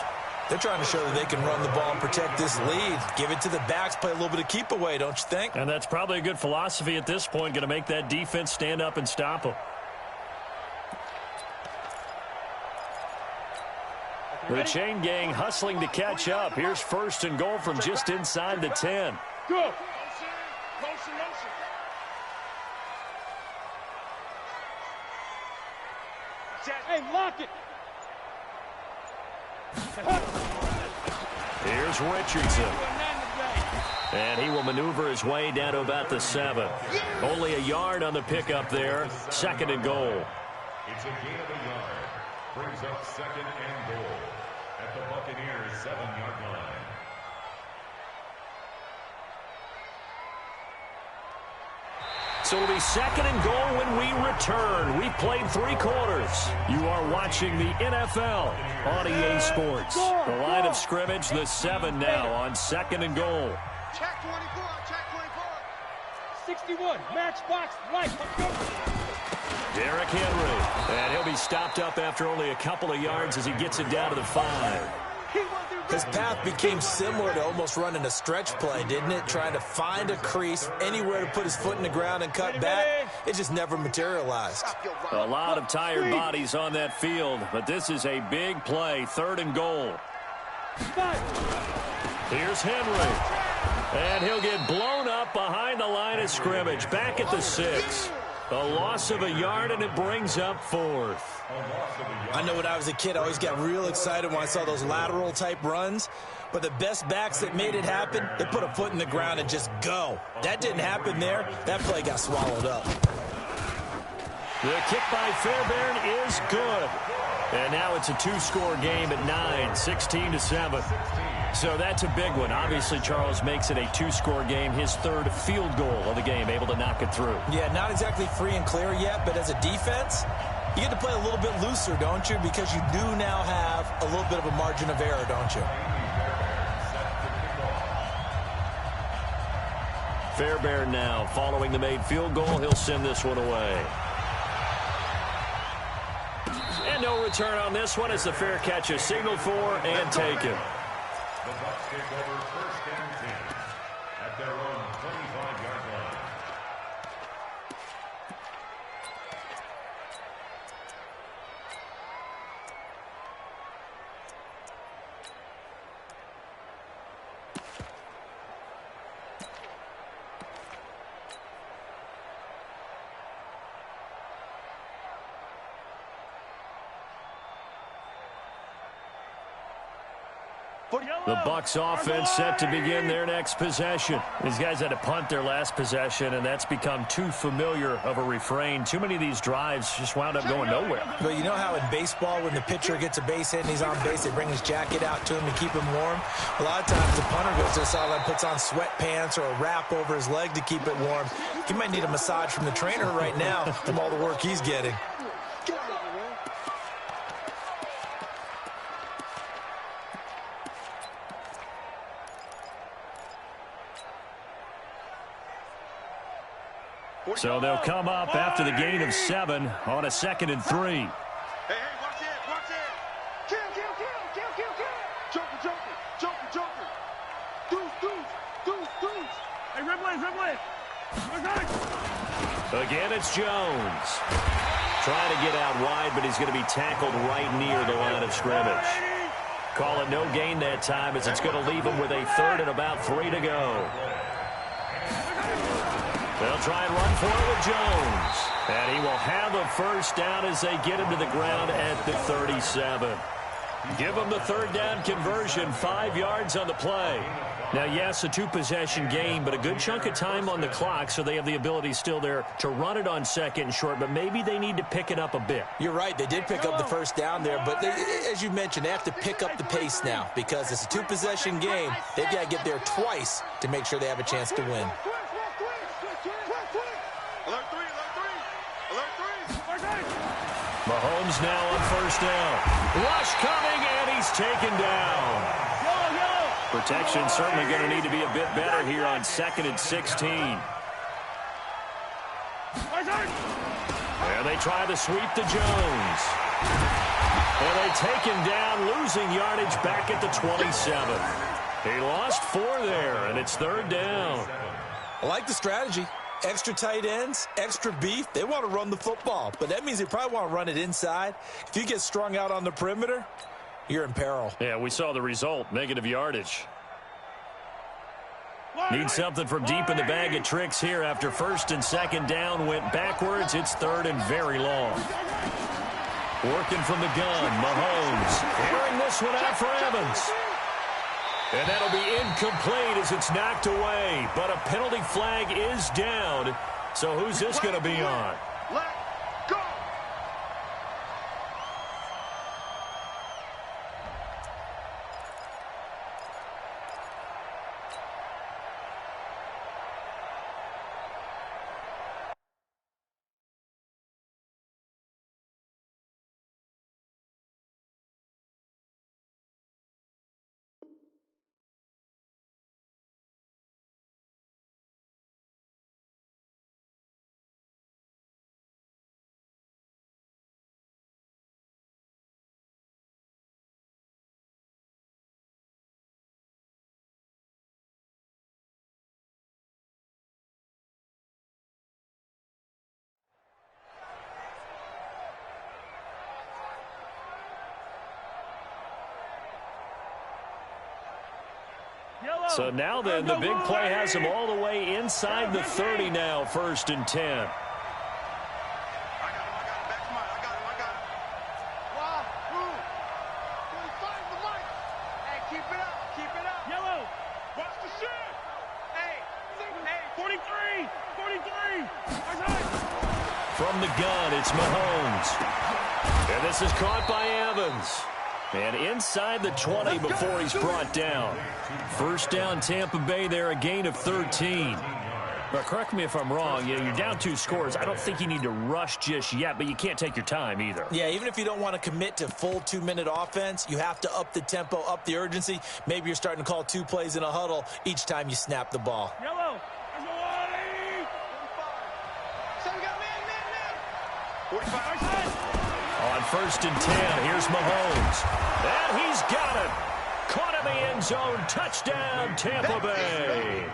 They're trying to show that they can run the ball and protect this lead. Give it to the backs, play a little bit of keep away, don't you think? And that's probably a good philosophy at this point, going to make that defense stand up and stop them. The chain gang hustling to catch up. Here's 1st and goal from just inside the 10. Go. Hey, lock it. Here's Richardson. And he will maneuver his way down to about the 7. Only a yard on the pickup there. 2nd and goal. It's a gain of a yard. Brings up 2nd and goal at the Buccaneers' 7-yard line. So it'll be 2nd and goal when we return. We've played 3 quarters. You are watching the NFL on EA Sports. The line of scrimmage, the 7 now on 2nd and goal. Check 24, check 24. 61, matchbox, right. Derrick Henry. And he'll be stopped up after only a couple of yards as he gets it down to the 5. His path became similar to almost running a stretch play, didn't it? Trying to find a crease, anywhere to put his foot in the ground and cut back. It just never materialized. A lot of tired bodies on that field, but this is a big play. 3rd and goal. Here's Henry. And he'll get blown up behind the line of scrimmage. Back at the 6. A loss of a yard, and it brings up 4th. I know when I was a kid, I always got real excited when I saw those lateral-type runs. But the best backs that made it happen, they put a foot in the ground and just go. That didn't happen there. That play got swallowed up. The kick by Fairbairn is good. And now it's a 2-score game at 9, 16-7. So that's a big one. Obviously, Charles makes it a 2-score game. His 3rd field goal of the game, able to knock it through. Yeah, not exactly free and clear yet, but as a defense, you get to play a little bit looser, don't you? Because you do now have a little bit of a margin of error, don't you? Fairbairn now following the made field goal. He'll send this one away. And no return on this one as the fair catch is signaled for and taken. The Bucs take over 1st and 10 at their own 25-yard line. The Bucs offense set to begin their next possession. These guys had to punt their last possession, and that's become too familiar of a refrain. Too many of these drives just wound up going nowhere. But you know how in baseball, when the pitcher gets a base hit and he's on base, they bring his jacket out to him to keep him warm? A lot of times the punter goes to the sideline, puts on sweatpants or a wrap over his leg to keep it warm. He might need a massage from the trainer right now from all the work he's getting. So they'll come up after the gain of 7 on a 2nd and 3. Hey, watch it, watch it. Kill. Joker. Deuce. Hey, red blade. Again, it's Jones. Trying to get out wide, but he's going to be tackled right near the line of scrimmage. Call it no gain that time as it's going to leave him with a 3rd and about 3 to go. They'll try and run for it with Jones. And he will have a first down as they get him to the ground at the 37. Give him the 3rd down conversion, 5 yards on the play. Now, yes, a 2-possession game, but a good chunk of time on the clock, so they have the ability still there to run it on 2nd and short, but maybe they need to pick it up a bit. You're right. They did pick up the first down there, but as you mentioned, they have to pick up the pace now because it's a 2-possession game. They've got to get there twice to make sure they have a chance to win. Alert 3. Alert 3. Mahomes now on first down. Rush coming, and he's taken down. Protection certainly going to need to be a bit better here on 2nd and 16. There they try to sweep to Jones. And they take him down, losing yardage back at the 27. He lost 4 there, and it's 3rd down. I like the strategy. Extra tight ends, extra beef. They want to run the football, but that means they probably want to run it inside. If you get strung out on the perimeter, you're in peril. Yeah, we saw the result, negative yardage. Need something from deep in the bag of tricks here after 1st and 2nd down went backwards. It's 3rd and very long. Working from the gun, Mahomes. Airing this one out for Evans. And that'll be incomplete as it's knocked away. But a penalty flag is down. So who's this going to be on? Let go. So now then, the big play has him all the way inside the 30 now, 1st and 10. I got him. Back to mine. I got him. Wow. He finds the mic. Hey, keep it up. Keep it up. Yellow. Watch the shit. Hey. 43. From the gun, it's Mahomes. And this is caught by Evans. And inside the 20 before he's brought down. 1st down, Tampa Bay there, a gain of 13. But correct me if I'm wrong, you're down 2 scores. I don't think you need to rush just yet, but you can't take your time either. Yeah, even if you don't want to commit to full 2-minute offense, you have to up the tempo, up the urgency. Maybe you're starting to call 2 plays in a huddle each time you snap the ball. Yellow. So we got man. 45. On 1st and 10, here's Mahomes. And he's got it. Caught in the end zone. Touchdown, Tampa Bay.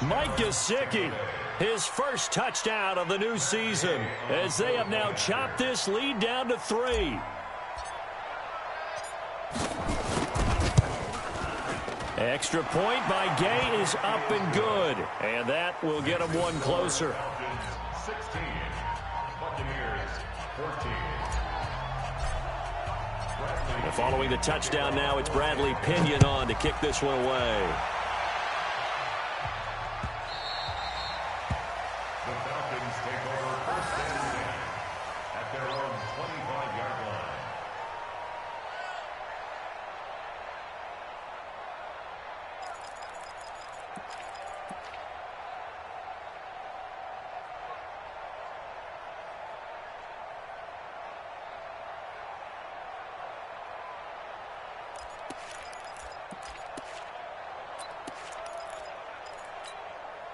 Mike Gesicki, his first touchdown of the new season, as they have now chopped this lead down to 3. Extra point by Gay is up and good. And that will get him 1 closer. 16. Buccaneers 14. And following the touchdown now, it's Bradley Pinion on to kick this one away. The Falcons take over 1st and 10 at their own 25-yard line.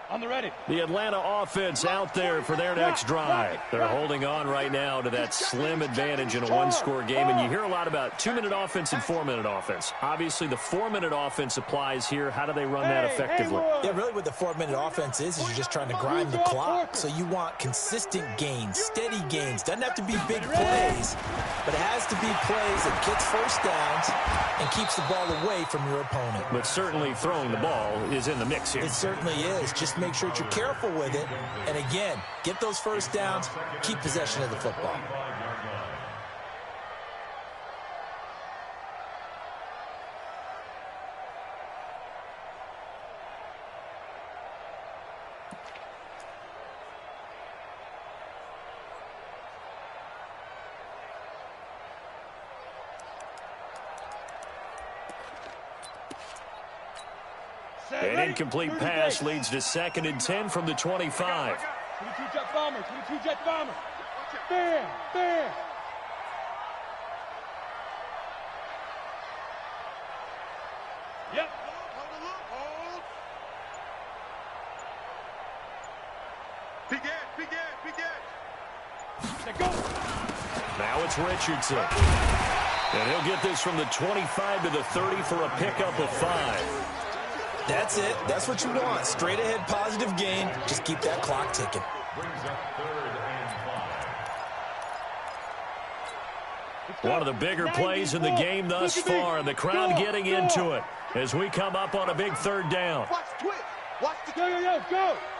On the ready. The Atlanta offense out there for their next drive. They're holding on right now to that slim advantage in a 1-score game. And you hear a lot about 2-minute offense and 4-minute offense. Obviously, the 4-minute offense applies here. How do they run that effectively? Yeah, really what the 4-minute offense is you're just trying to grind the clock. So you want consistent gains, steady gains. Doesn't have to be big plays, but it has to be plays that gets 1st downs and keeps the ball away from your opponent. But certainly throwing the ball is in the mix here. It certainly is. Just make sure that you're careful with it. And again, get those 1st downs, keep possession of the football. An incomplete pass leads to 2nd and 10 from the 25. 22 jet bomber. Fair, fair. Yep. Hold. Begin. Let go. Now it's Richardson. And he'll get this from the 25 to the 30 for a pickup of 5. That's it. That's what you want. Straight ahead positive gain. Just keep that clock ticking. Brings up 3rd and 5. One of the bigger plays in the game thus far, and the crowd getting into it as we come up on a big 3rd down. Watch the twist. Watch the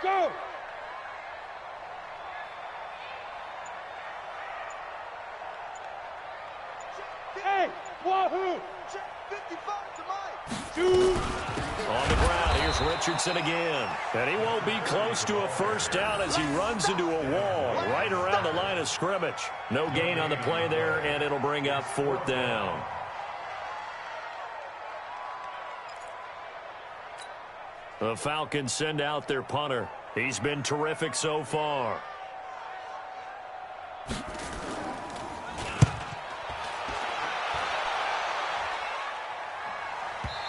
Go. Hey, wahoo! 55 to Mike. Shoot! On the ground, here's Richardson again. And he won't be close to a 1st down as he runs into a wall right around the line of scrimmage. No gain on the play there, and it'll bring up 4th down. The Falcons send out their punter. He's been terrific so far.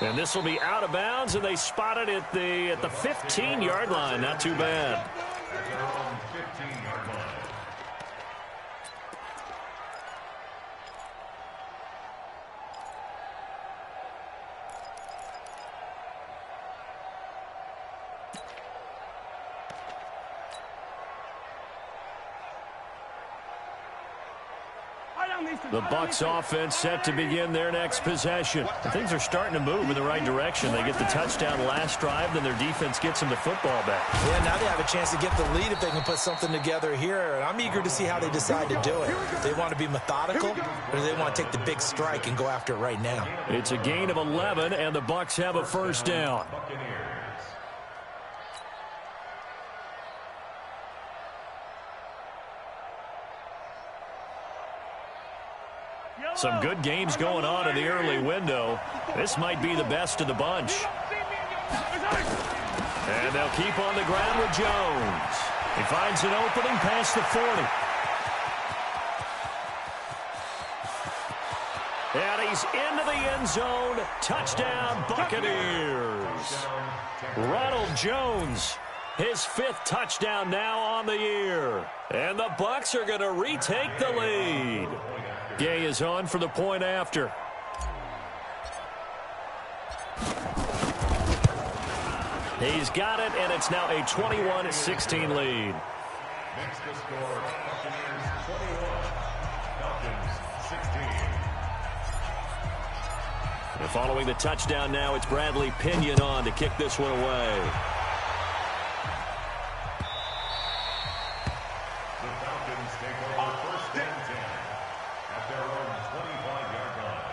And this will be out of bounds, and they spot it at the 15-yard line. Not too bad. At their own 15-yard line. The Bucs offense set to begin their next possession. Things are starting to move in the right direction. They get the touchdown last drive, then their defense gets them the football back. Yeah, now they have a chance to get the lead if they can put something together here. And I'm eager to see how they decide to do it. They want to be methodical, or do they want to take the big strike and go after it right now? It's a gain of 11, and the Bucs have a 1st down. Some good games going on in the early window. This might be the best of the bunch. And they'll keep on the ground with Jones. He finds an opening past the 40. And he's into the end zone. Touchdown, Buccaneers. Ronald Jones, his 5th touchdown now on the year. And the Bucs are going to retake the lead. Gay is on for the point after. He's got it, and it's now a 21-16 lead. Next to score, Buccaneers 21, Falcons 16. And following the touchdown now, it's Bradley Pinion on to kick this one away. The Falcons take over 1st and 10 at their own 25-yard line.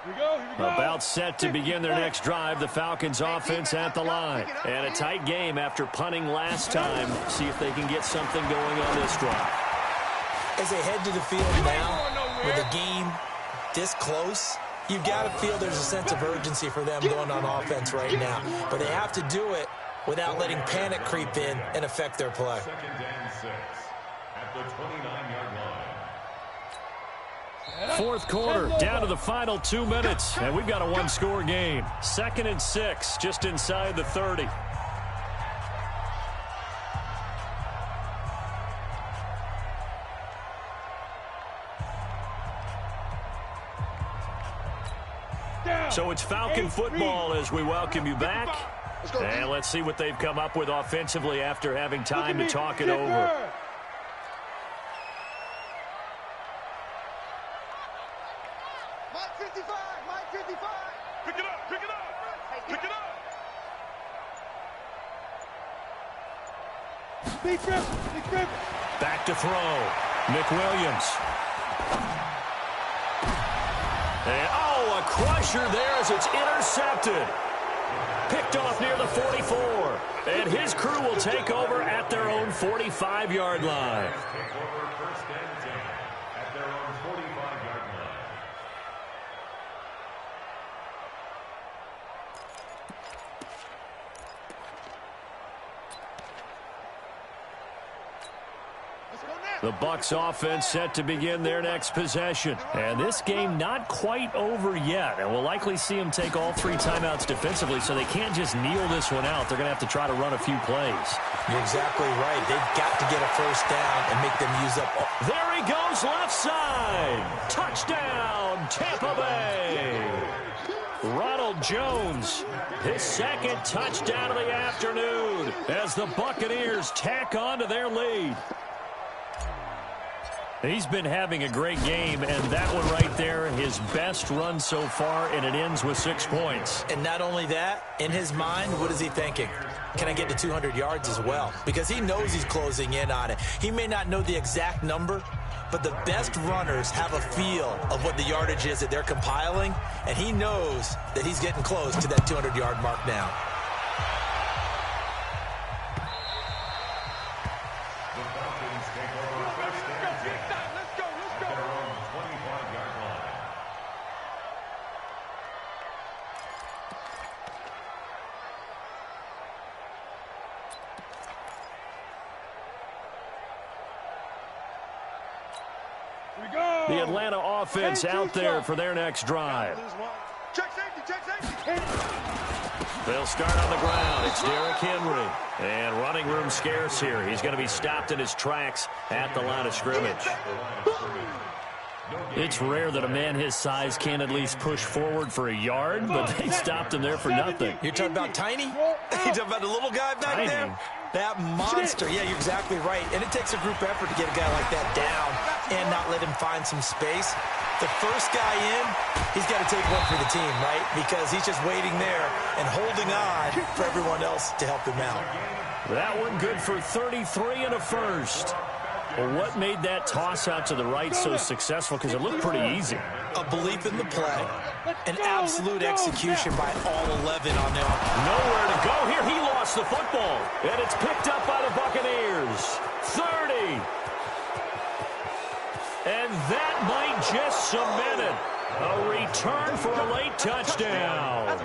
Here we go. About set to begin their next drive, the Falcons offense at the line. And a tight game after punting last time. See if they can get something going on this drive. As they head to the field now, with a game this close, you've got to feel there's a sense of urgency for them going on offense right now. But they have to do it without letting panic creep in and affect their play. 2nd and 6 at the 29-yard line. 4th quarter, down to the final 2 minutes, and we've got a 1-score game. 2nd and 6, just inside the 30. So it's Falcon football as we welcome you back. And let's see what they've come up with offensively after having time to talk it over. Mike 55. Pick it up. Big grip. Back to throw. Nick Williams. And, a crusher there as it's intercepted. Picked off near the 44. And his crew will take over at their own 45-yard line. Take over 1st and 10. their own 45-yard line. The Bucs offense set to begin their next possession. And this game not quite over yet. And we'll likely see them take all 3 timeouts defensively, so they can't just kneel this one out. They're going to have to try to run a few plays. You're exactly right. They've got to get a first down and make them use up. There he goes, left side. Touchdown, Tampa Bay. Ronald Jones, his second touchdown of the afternoon as the Buccaneers tack on to their lead. He's been having a great game, and that one right there, his best run so far, and it ends with 6 points. And not only that, in his mind, what is he thinking? Can I get to 200 yards as well? Because he knows he's closing in on it. He may not know the exact number, but the best runners have a feel of what the yardage is that they're compiling, and he knows that he's getting close to that 200-yard mark now. The Falcons take over first and 10 at their own 25-yard line. Here we go. The Atlanta offense out there for their next drive. Check safety, check safety. They'll start on the ground. It's Derrick Henry. And running room scarce here. He's going to be stopped in his tracks at the line of scrimmage. It's rare that a man his size can at least push forward for a yard, but they stopped him there for nothing. You're talking about Tiny? You're talking about the little guy back there? That monster. Yeah, you're exactly right. And it takes a group effort to get a guy like that down and not let him find some space. The first guy in, he's got to take one for the team, right? Because he's just waiting there and holding on for everyone else to help him out. That one good for 33 and a first. Well, what made that toss out to the right so successful? Because it looked pretty easy. A belief in the play, an absolute execution by all 11 on them. Nowhere to go here. He lost the football. And it's picked up by the Buccaneers. 30. And that might just cement it. A return for a late touchdown.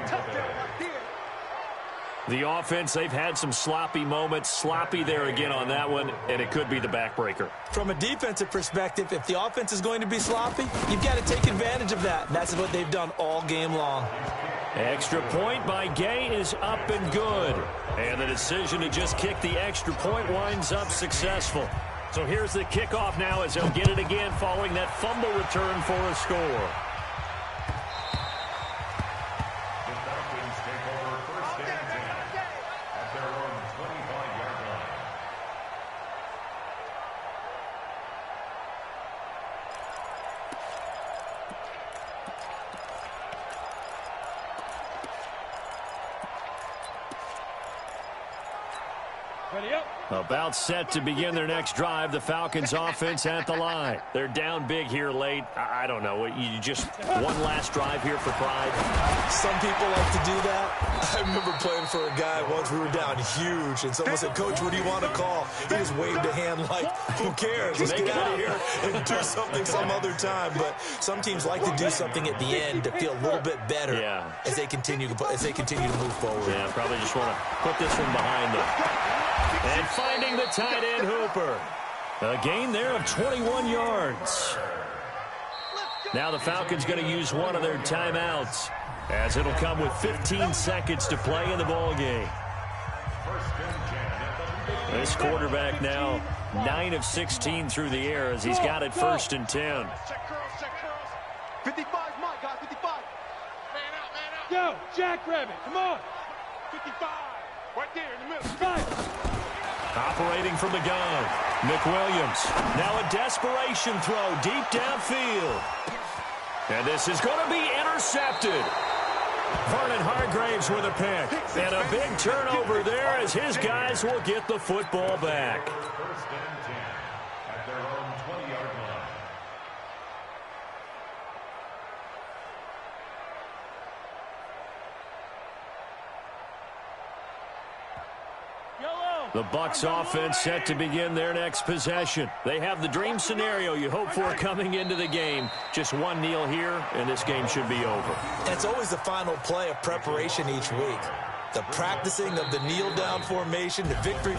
The offense, they've had some sloppy moments. Sloppy there again on that one, and it could be the backbreaker. From a defensive perspective, if the offense is going to be sloppy, you've got to take advantage of that. And that's what they've done all game long. Extra point by Gay is up and good. And the decision to just kick the extra point winds up successful. So here's the kickoff now as they'll get it again following that fumble return for a score. The Falcons take over first and 10 at their own 25-yard line. Ready up. About set to begin their next drive. The Falcons offense at the line. They're down big here late. I don't know. You just one last drive here for pride. Some people like to do that. I remember playing for a guy once. We were down huge, and someone said, "Coach, what do you want to call?" He just waved a hand like, "Who cares? Let's get out of here and do something some other time." But some teams like to do something at the end to feel a little bit better as they continue to move forward. Yeah, probably just want to put this one behind them. And finding the tight end Hooper. A gain there of 21 yards. Now the Falcons going to use one of their timeouts, as it'll come with 15 seconds to play in the ball game. This quarterback now 9 of 16 through the air as he's got it first and 10. Check curls, check curls. 55, my guy, 55. Man out, man out. Yo, Jackrabbit, come on. 55. Right there in the middle. Five. Operating from the gun, McWilliams. Now a desperation throw deep downfield. And this is going to be intercepted. Vernon Hargraves with a pick. And a big turnover there as his guys will get the football back. First and 10 at their own 20-yard line. Yellow. The Bucs offense set to begin their next possession. They have the dream scenario you hope for coming into the game. Just one kneel here, and this game should be over. It's always the final play of preparation each week. The practicing of the kneel-down formation, the victory.